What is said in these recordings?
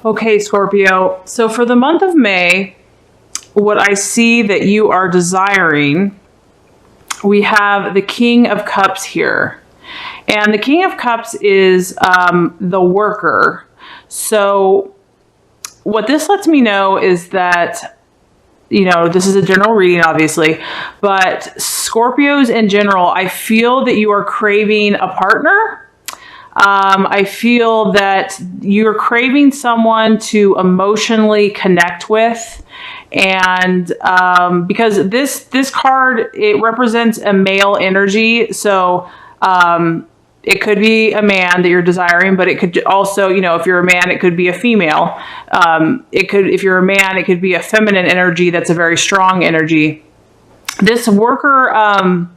Okay, Scorpio. So for the month of May, what I see that you are desiring, we have the King of Cups here. And the King of Cups is the worker. So what this lets me know is that, you know, this is a general reading, obviously, but Scorpios in general, I feel that you are craving a partner. I feel that you're craving someone to emotionally connect with. And because this card, it represents a male energy. So it could be a man that you're desiring, but it could also, you know, if you're a man, it could be a female. If you're a man, it could be a feminine energy that's a very strong energy. This worker,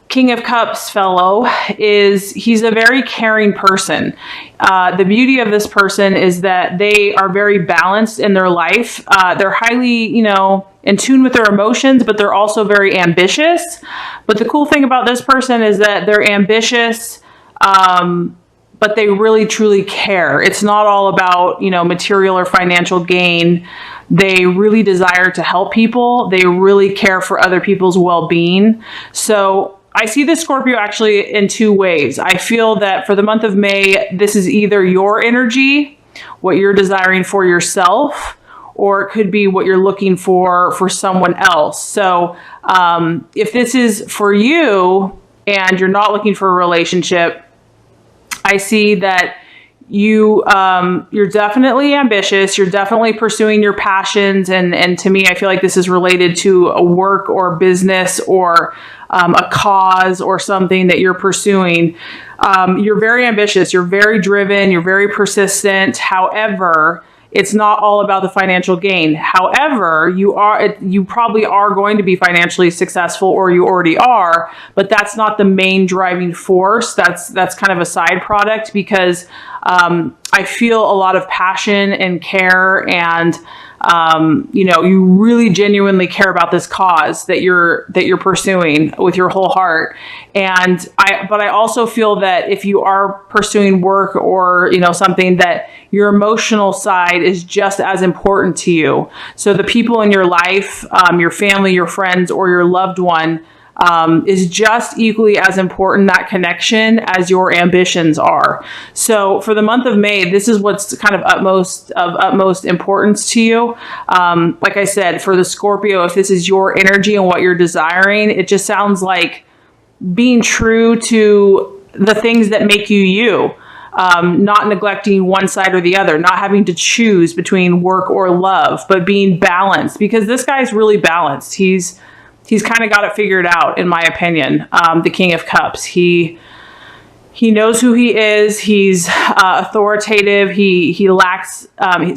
King of Cups fellow, he's a very caring person. The beauty of this person is that they are very balanced in their life. They're highly, you know, in tune with their emotions, but they're also very ambitious. But the cool thing about this person is that they're ambitious, but they really truly care. It's not all about, you know, material or financial gain. They really desire to help people. They really care for other people's well-being. So I see this Scorpio actually in two ways. I feel that for the month of May, this is either your energy, what you're desiring for yourself, or it could be what you're looking for someone else. So if this is for you and you're not looking for a relationship, I see that you're definitely ambitious. You're definitely pursuing your passions. And to me, I feel like this is related to a work or business or a cause or something that you're pursuing. You're very ambitious. You're very driven. You're very persistent. However, it's not all about the financial gain. However, you probably are going to be financially successful, or you already are, but that's not the main driving force. That's kind of a side product, because I feel a lot of passion and care, and you know, you really genuinely care about this cause that you're pursuing with your whole heart. But I also feel that if you are pursuing work or, you know, something, that your emotional side is just as important to you. So the people in your life, your family, your friends, or your loved one, is just equally as important, that connection, as your ambitions are. So for the month of May, this is what's kind of utmost importance to you. Like I said, for the Scorpio, if this is your energy and what you're desiring, it just sounds like being true to the things that make you you. Not neglecting one side or the other, not having to choose between work or love, but being balanced, because this guy's really balanced. He's kind of got it figured out, in my opinion. The King of Cups. He knows who he is. He's authoritative. He lacks,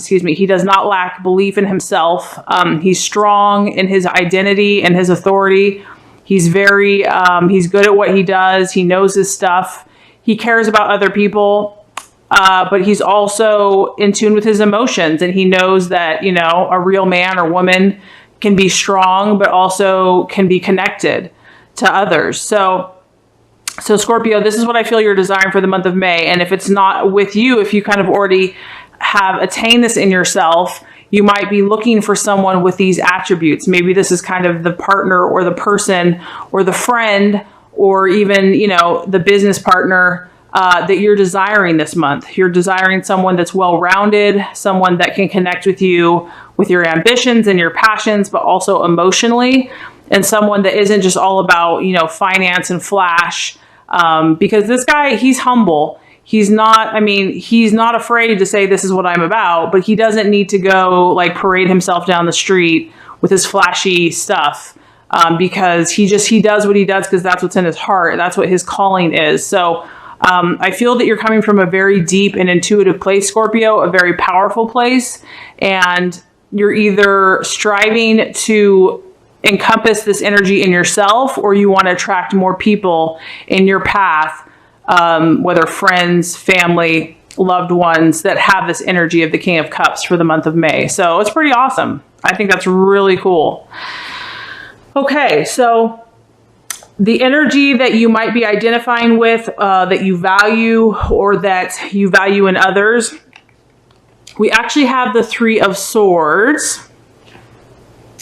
he does not lack belief in himself. He's strong in his identity and his authority. He's he's good at what he does. He knows his stuff. He cares about other people, but he's also in tune with his emotions, and he knows that, you know, a real man or woman can be strong, but also can be connected to others. So Scorpio, this is what I feel you're desiring for the month of May. And if it's not with you, if you kind of already have attained this in yourself, you might be looking for someone with these attributes. Maybe this is kind of the partner or the person or the friend, or even, you know, the business partner that you're desiring this month. You're desiring someone that's well-rounded, someone that can connect with you with your ambitions and your passions, but also emotionally, and someone that isn't just all about, you know, finance and flash. Because this guy, he's humble. He's not afraid to say, this is what I'm about, but he doesn't need to go like parade himself down the street with his flashy stuff. Because he does what he does because that's what's in his heart. That's what his calling is. So I feel that you're coming from a very deep and intuitive place, Scorpio, a very powerful place. And you're either striving to encompass this energy in yourself, or you want to attract more people in your path, whether friends, family, loved ones, that have this energy of the King of Cups for the month of May. So it's pretty awesome. I think that's really cool. Okay, so the energy that you might be identifying with, that you value, or that you value in others, we actually have the Three of Swords.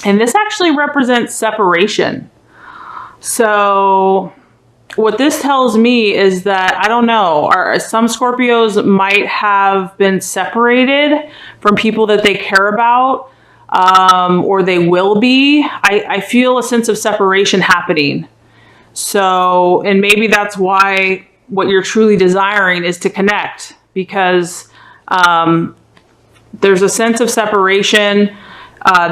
And this actually represents separation. So what this tells me is that, I don't know, some Scorpios might have been separated from people that they care about, or they will be. I feel a sense of separation happening. So, and maybe that's why what you're truly desiring is to connect, because there's a sense of separation.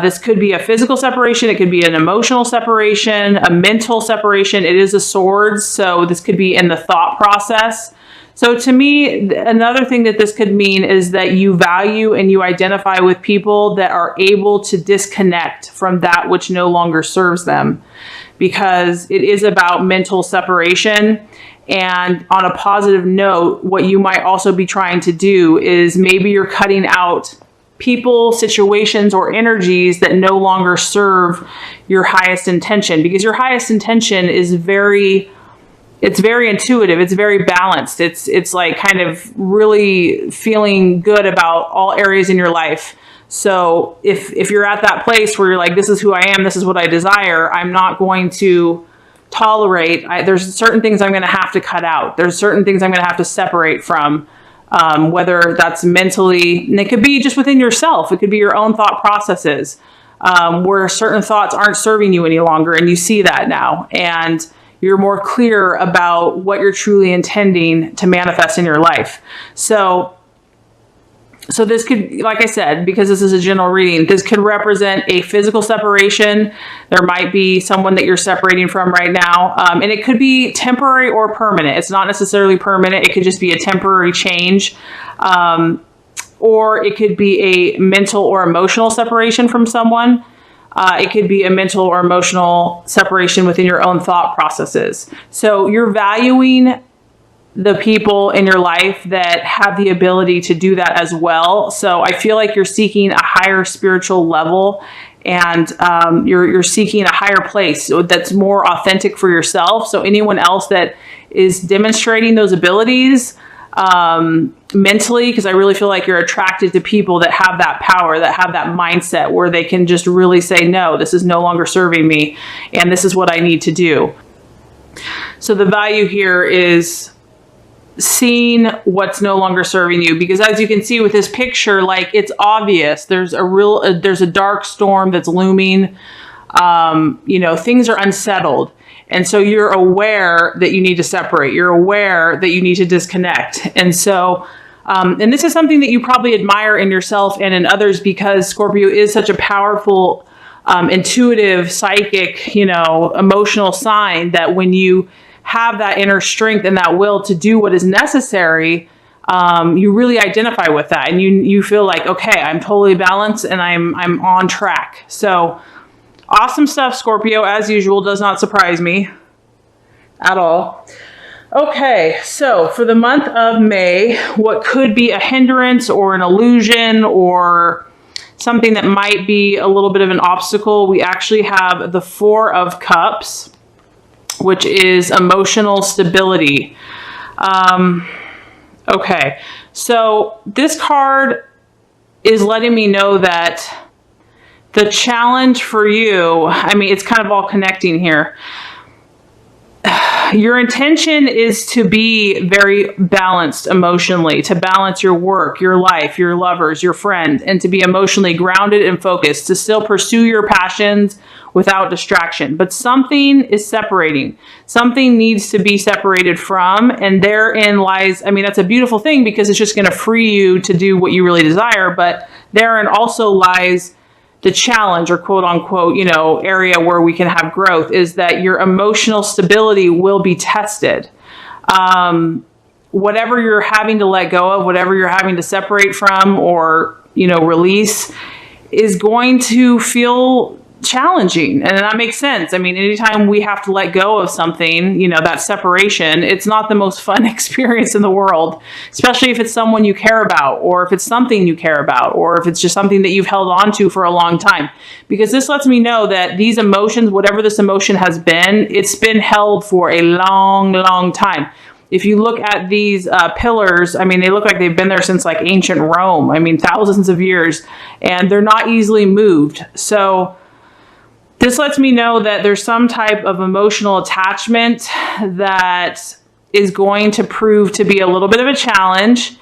This could be a physical separation. It could be an emotional separation, a mental separation. It is a sword, so this could be in the thought process. So to me, another thing that this could mean is that you value and you identify with people that are able to disconnect from that which no longer serves them, because it is about mental separation. And on a positive note, what you might also be trying to do is maybe you're cutting out people, situations, or energies that no longer serve your highest intention, because your highest intention is very intuitive. It's very balanced. It's like kind of really feeling good about all areas in your life. So if you're at that place where you're like, this is who I am, this is what I desire, I'm not going to tolerate, there's certain things I'm going to have to cut out. There's certain things I'm going to have to separate from, whether that's mentally, and it could be just within yourself. It could be your own thought processes, where certain thoughts aren't serving you any longer. And you see that now, and you're more clear about what you're truly intending to manifest in your life. So this could, like I said, because this is a general reading, this could represent a physical separation. There might be someone that you're separating from right now. And it could be temporary or permanent. It's not necessarily permanent. It could just be a temporary change. Or it could be a mental or emotional separation from someone. It could be a mental or emotional separation within your own thought processes. So you're valuing the people in your life that have the ability to do that as well. So I feel like you're seeking a higher spiritual level, and you're seeking a higher place that's more authentic for yourself. So anyone else that is demonstrating those abilities mentally, because I really feel like you're attracted to people that have that power, that have that mindset where they can just really say, no, this is no longer serving me, and this is what I need to do. So the value here is seeing what's no longer serving you, because as you can see with this picture, like, it's obvious there's a dark storm that's looming. Things are unsettled. And so you're aware that you need to separate. You're aware that you need to disconnect. And so, and this is something that you probably admire in yourself and in others, because Scorpio is such a powerful, intuitive, psychic, emotional sign, that when you have that inner strength and that will to do what is necessary, you really identify with that, and you feel like, okay, I'm totally balanced and I'm on track. So awesome stuff, Scorpio, as usual. Does not surprise me at all. Okay, so for the month of May, what could be a hindrance or an illusion or something that might be a little bit of an obstacle, we actually have the Four of Cups, which is emotional stability. Okay, so this card is letting me know that the challenge for you, it's kind of all connecting here. Your intention is to be very balanced emotionally, to balance your work, your life, your lovers, your friends, and to be emotionally grounded and focused, to still pursue your passions without distraction. But something is separating. Something needs to be separated from, and therein lies, that's a beautiful thing, because it's just going to free you to do what you really desire, but therein also lies the challenge, or quote unquote, area where we can have growth, is that your emotional stability will be tested. Whatever you're having to let go of, whatever you're having to separate from or, release, is going to feel challenging. And that makes sense. Anytime we have to let go of something, that separation, it's not the most fun experience in the world, especially if it's someone you care about, or if it's something you care about, or if it's just something that you've held on to for a long time. Because this lets me know that these emotions, whatever this emotion has been, it's been held for a long, long time. if you look at these pillars, I mean, they look like they've been there since like ancient Rome. I mean, thousands of years, and they're not easily moved. So this lets me know that there's some type of emotional attachment that is going to prove to be a little bit of a challenge,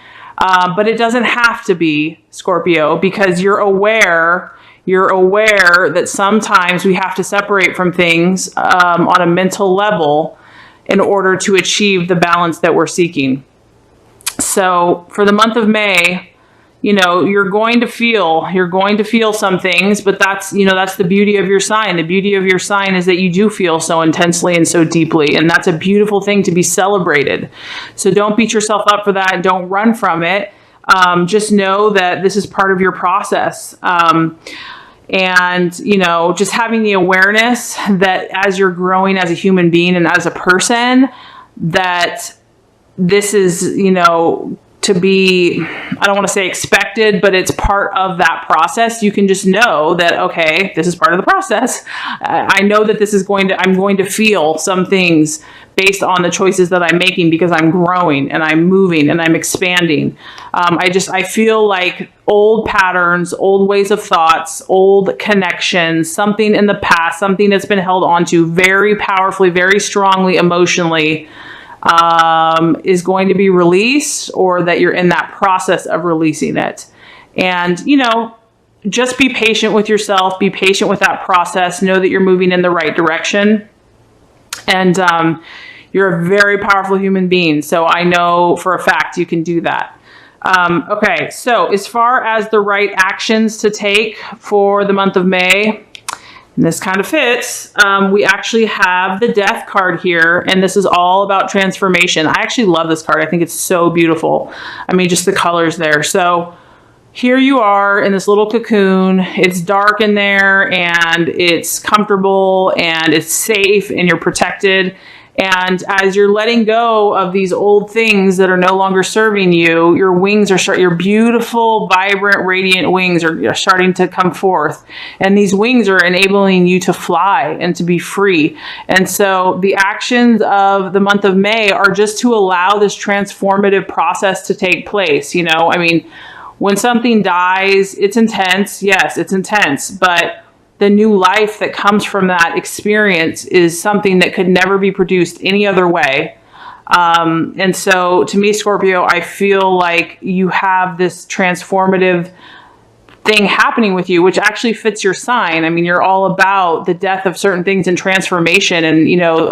but it doesn't have to be, Scorpio, because you're aware that sometimes we have to separate from things on a mental level in order to achieve the balance that we're seeking. So for the month of May, you know, you're going to feel some things, but that's, you know, that's the beauty of your sign. The beauty of your sign is that you do feel so intensely and so deeply, and that's a beautiful thing to be celebrated. So don't beat yourself up for that and don't run from it. Just know that this is part of your process. And, you know, just having the awareness that as you're growing as a human being and as a person, that this is, you know, to be, I don't want to say expected, but it's part of that process. You can just know that, okay, this is part of the process. I know that this is I'm going to feel some things based on the choices that I'm making because I'm growing and I'm moving and I'm expanding. I feel like old patterns, old ways of thoughts, old connections, something in the past, something that's been held onto very powerfully, very strongly, emotionally, is going to be released, or that you're in that process of releasing it. And, you know, just be patient with yourself, be patient with that process, know that you're moving in the right direction. And you're a very powerful human being. So I know for a fact you can do that. Okay, so as far as the right actions to take for the month of May, and this kind of fits, we actually have the Death card here, and this is all about transformation. I actually love this card. I think it's so beautiful. I mean, just the colors there. So here you are in this little cocoon. It's dark in there, and it's comfortable, and it's safe, and you're protected. And as you're letting go of these old things that are no longer serving you, your wings are your beautiful, vibrant, radiant wings are starting to come forth. And these wings are enabling you to fly and to be free. And so the actions of the month of May are just to allow this transformative process to take place. You know, I mean, when something dies, it's intense. Yes, it's intense, but the new life that comes from that experience is something that could never be produced any other way. And so to me, Scorpio, I feel like you have this transformative thing happening with you, which actually fits your sign. I mean, you're all about the death of certain things and transformation, and, you know,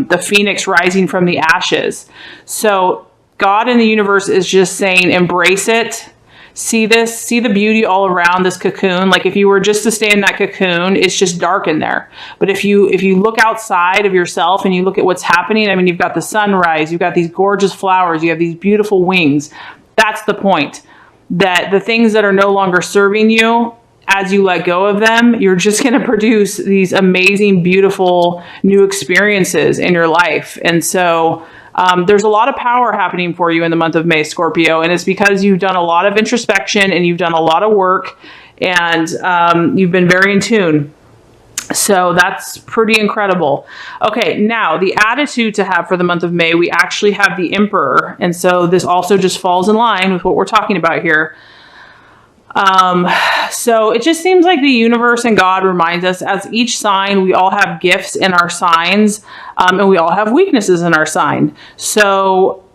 the phoenix rising from the ashes. So God in the universe is just saying, embrace it. See this, see the beauty all around this cocoon. Like if you were just to stay in that cocoon, it's just dark in there. But if you look outside of yourself and you look at what's happening, I mean, you've got the sunrise, you've got these gorgeous flowers, you have these beautiful wings. That's the point. That the things that are no longer serving you, as you let go of them, you're just going to produce these amazing, beautiful new experiences in your life. And so there's a lot of power happening for you in the month of May, Scorpio, and it's because you've done a lot of introspection and you've done a lot of work, and you've been very in tune. So that's pretty incredible. Okay, now the attitude to have for the month of May, we actually have the Emperor, and so this also just falls in line with what we're talking about here. So it just seems like the universe and God reminds us, as each sign, we all have gifts in our signs, and we all have weaknesses in our sign. So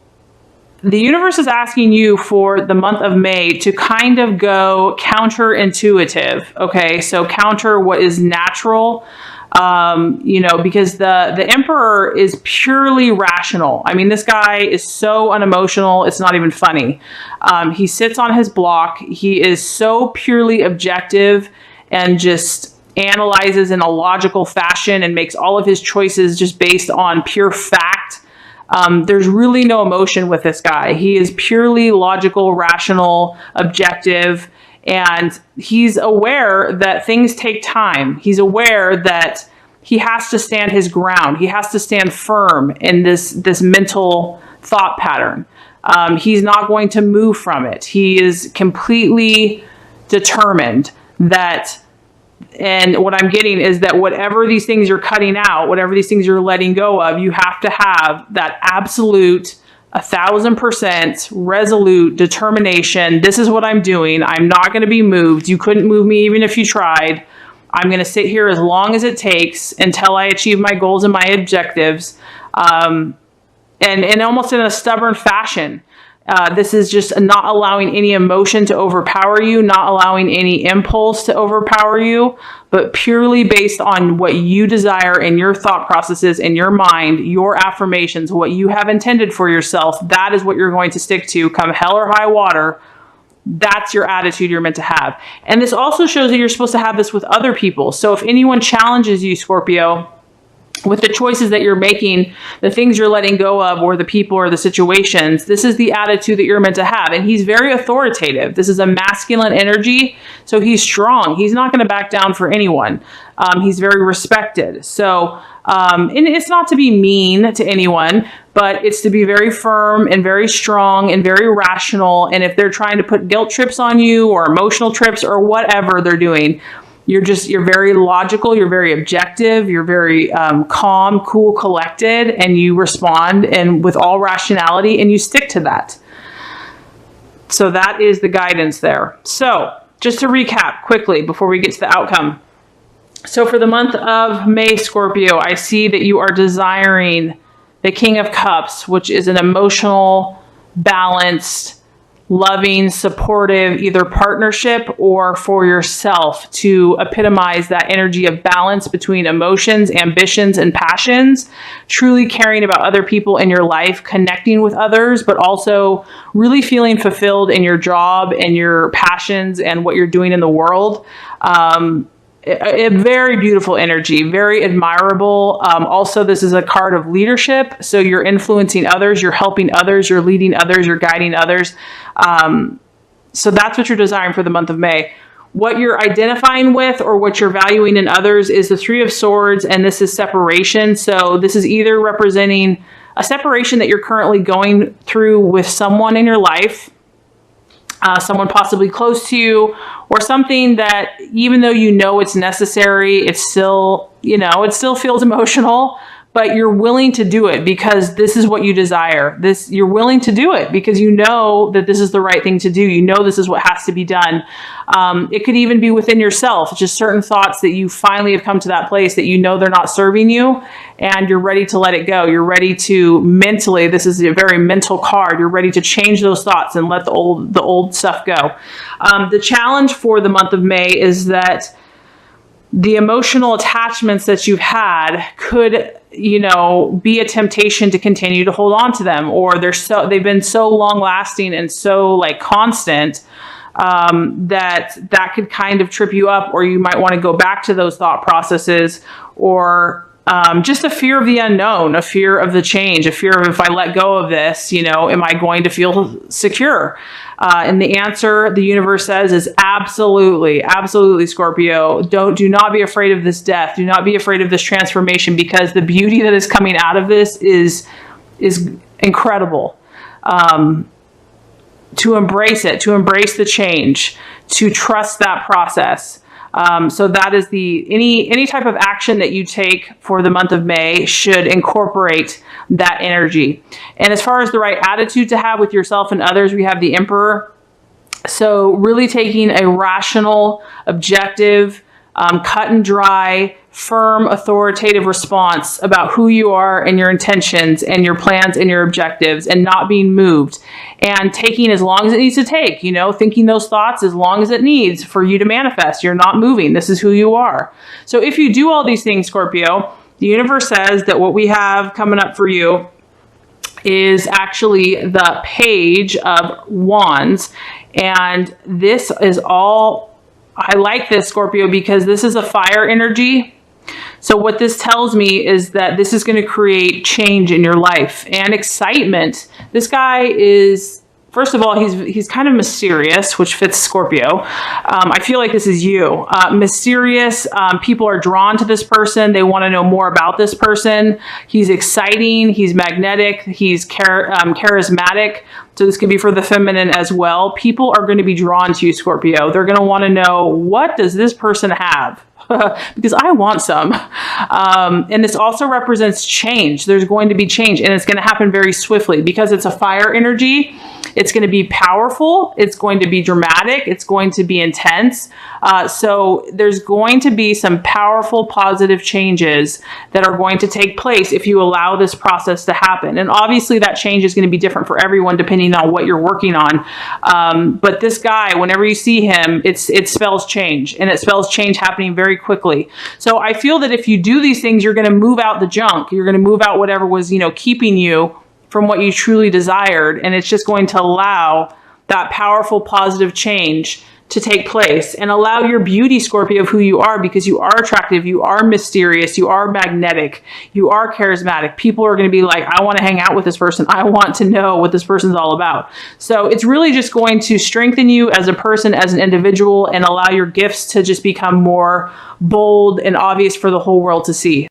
the universe is asking you for the month of May to kind of go counterintuitive. Okay, so counter what is natural. You know, because the Emperor is purely rational. I mean, this guy is so unemotional, it's not even funny. He sits on his block. He is so purely objective and just analyzes in a logical fashion and makes all of his choices just based on pure fact. There's really no emotion with this guy. He is purely logical, rational, objective. And he's aware that things take time. He's aware that he has to stand his ground. He has to stand firm in this mental thought pattern. He's not going to move from it. He is completely determined that, and what I'm getting is that whatever these things you're cutting out, whatever these things you're letting go of, you have to have that absolute 1,000% resolute determination. This is what I'm doing. I'm not going to be moved. You couldn't move me even if you tried. I'm going to sit here as long as it takes until I achieve my goals and my objectives. And almost in a stubborn fashion. This is just not allowing any emotion to overpower you, not allowing any impulse to overpower you, but purely based on what you desire in your thought processes, in your mind, your affirmations, what you have intended for yourself. That is what you're going to stick to come hell or high water. That's your attitude you're meant to have. And this also shows that you're supposed to have this with other people. So if anyone challenges you, Scorpio, with the choices that you're making, the things you're letting go of, or the people or the situations, this is the attitude that you're meant to have. And he's very authoritative. This is a masculine energy, so he's strong. He's not going to back down for anyone. He's very respected. So, and it's not to be mean to anyone, but it's to be very firm and very strong and very rational. And if they're trying to put guilt trips on you or emotional trips or whatever they're doing, you're very logical, you're very objective, you're very calm, cool, collected, and you respond and with all rationality, and you stick to that. So that is the guidance there. So just to recap quickly before we get to the outcome. So for the month of May, Scorpio, I see that you are desiring the King of Cups, which is an emotional, balanced, loving, supportive, either partnership or for yourself, to epitomize that energy of balance between emotions, ambitions, and passions, truly caring about other people in your life, connecting with others, but also really feeling fulfilled in your job and your passions and what you're doing in the world. A very beautiful energy, very admirable. Also, this is a card of leadership. So you're influencing others, you're helping others, you're leading others, you're guiding others. So that's what you're desiring for the month of May. What you're identifying with or what you're valuing in others is the Three of Swords, and this is separation. So this is either representing a separation that you're currently going through with someone in your life, someone possibly close to you, or something that even though you know it's necessary, it's still, it still feels emotional, but you're willing to do it because this is what you desire. You're willing to do it because you know that this is the right thing to do. You know this is what has to be done. It could even be within yourself, just certain thoughts that you finally have come to that place that you know they're not serving you, and you're ready to let it go. You're ready to mentally, this is a very mental card, you're ready to change those thoughts and let the old stuff go. The challenge for the month of May is that the emotional attachments that you've had could, be a temptation to continue to hold on to them, or they've been so long lasting and so constant that could kind of trip you up, or you might want to go back to those thought processes, or just a fear of the unknown, a fear of the change, a fear of if I let go of this, am I going to feel secure? And the answer the universe says is absolutely, absolutely, Scorpio. Do not be afraid of this death. Do not be afraid of this transformation, because the beauty that is coming out of this is incredible. To embrace it, to embrace the change, to trust that process. So that is any type of action that you take for the month of May should incorporate that energy. And as far as the right attitude to have with yourself and others, we have the Emperor. So really taking a rational, objective, cut and dry, firm, authoritative response about who you are and your intentions and your plans and your objectives, and not being moved, and taking as long as it needs to take, thinking those thoughts as long as it needs for you to manifest. You're not moving. This is who you are. So if you do all these things, Scorpio, the universe says that what we have coming up for you is actually the Page of Wands. And this is all, I like this, Scorpio, because this is a fire energy. So what this tells me is that this is going to create change in your life and excitement. This guy is, first of all, he's kind of mysterious, which fits Scorpio. I feel like this is you. Mysterious. People are drawn to this person. They want to know more about this person. He's exciting. He's magnetic. He's charismatic. So this could be for the feminine as well. People are going to be drawn to you, Scorpio. They're going to want to know, what does this person have? because I want some. And this also represents change. There's going to be change, and it's going to happen very swiftly because it's a fire energy. It's going to be powerful. It's going to be dramatic. It's going to be intense. So there's going to be some powerful, positive changes that are going to take place if you allow this process to happen. And obviously that change is going to be different for everyone depending on what you're working on. But this guy, whenever you see him, it spells change, and it spells change happening very quickly. So I feel that if you do these things, you're going to move out the junk. You're going to move out whatever was, keeping you from what you truly desired. And it's just going to allow that powerful, positive change to take place and allow your beauty, Scorpio, of who you are, because you are attractive, you are mysterious, you are magnetic, you are charismatic. People are going to be like, I want to hang out with this person. I want to know what this person's all about. So it's really just going to strengthen you as a person, as an individual, and allow your gifts to just become more bold and obvious for the whole world to see.